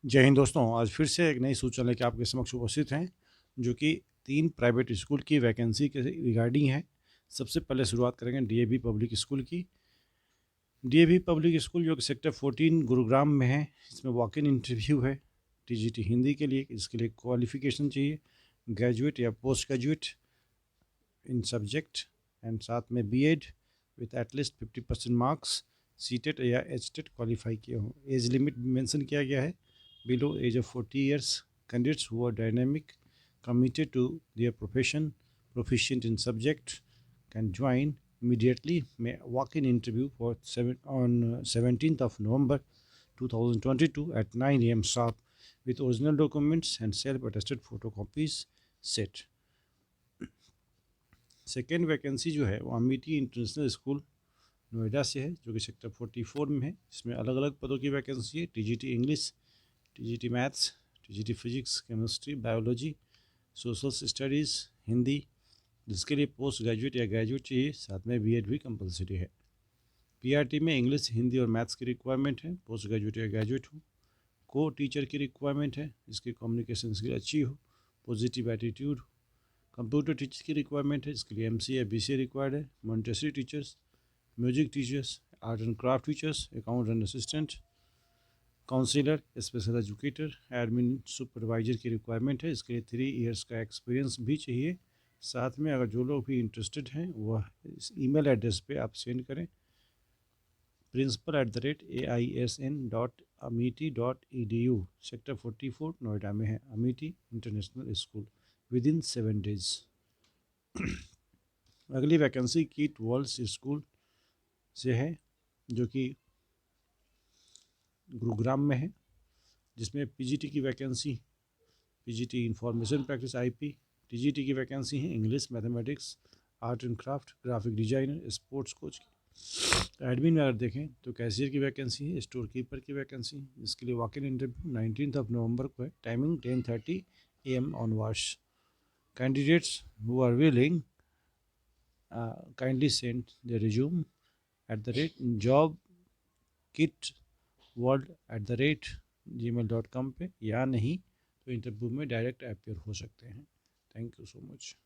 जय हिंद दोस्तों, आज फिर से एक नई सूचना लेकर आपके समक्ष उपस्थित हैं जो कि 3 प्राइवेट स्कूल की वैकेंसी के रिगार्डिंग है। सबसे पहले शुरुआत करेंगे डीएवी पब्लिक स्कूल की। डीएवी पब्लिक स्कूल जो कि सेक्टर 14 गुरुग्राम में है, इसमें वॉक इन इंटरव्यू है टीजीटी हिंदी के लिए। इसके लिए क्वालिफिकेशन चाहिए ग्रेजुएट या post graduate in subject and साथ में BEd with at least 50% marks, CTET या एचटेट क्वालिफाई किए हों। एज लिमिट मेंशन किया गया है below age of 40 years. Candidates who are dynamic, committed to their profession, proficient in subject, can join immediately. May walk-in interview on 17th of November 2022 at 9 a.m. sharp with original documents and self-attested photocopies set. Second vacancy जो है वो Amity international school Noida से है, जो कि sector 44 में है। इसमें अलग अलग पदों की वैकेंसी है। TGT English, TGT maths, TGT physics, chemistry, biology, social studies, Hindi, जिसके लिए पोस्ट ग्रेजुएट या ग्रेजुएट चाहिए, साथ में बीएड भी कंपलसरी है। पीआरटी में इंग्लिश, हिंदी और मैथ्स की रिक्वायरमेंट है, पोस्ट ग्रेजुएट या ग्रेजुएट हो। को टीचर की रिक्वायरमेंट है, जिसकी कम्युनिकेशन स्किल अच्छी हो, पॉजिटिव एटीट्यूड हो। कंप्यूटर टीचर की रिक्वायरमेंट है, इसके लिए एमसीए या बीसीए रिक्वायर्ड है। Montessori teachers, music teachers, art and craft teachers, accountant assistant, counsellor, special educator, admin supervisor की रिक्वायरमेंट है। इसके लिए 3 इयर्स का एक्सपीरियंस भी चाहिए। साथ में अगर जो लोग भी इंटरेस्टेड हैं वह इस ईमेल एड्रेस पे आप सेंड करें principal@aisn.amity.edu। सेक्टर 44 नोएडा में है Amity international school, with in 7 days। अगली वैकेंसी कीट वर्ल्ड स्कूल से है, जो कि गुरुग्राम में है, जिसमें पीजीटी की vacancy, PGT information practice IP, TGT की वैकेंसी है English, mathematics, art and craft, graphic designer, sports coach की। एडमिन में अगर देखें तो कैशियर की वैकेंसी है, स्टोर कीपर की वैकेंसी, जिसके लिए वॉक इन इंटरव्यू 19 नवंबर को है। Timing 10:30 AM onwards. Candidates who are willing kindly send the resume @jobkitworld@gmail.com पे, या नहीं तो इंटरव्यू में डायरेक्ट अपेयर हो सकते हैं। Thank you so much.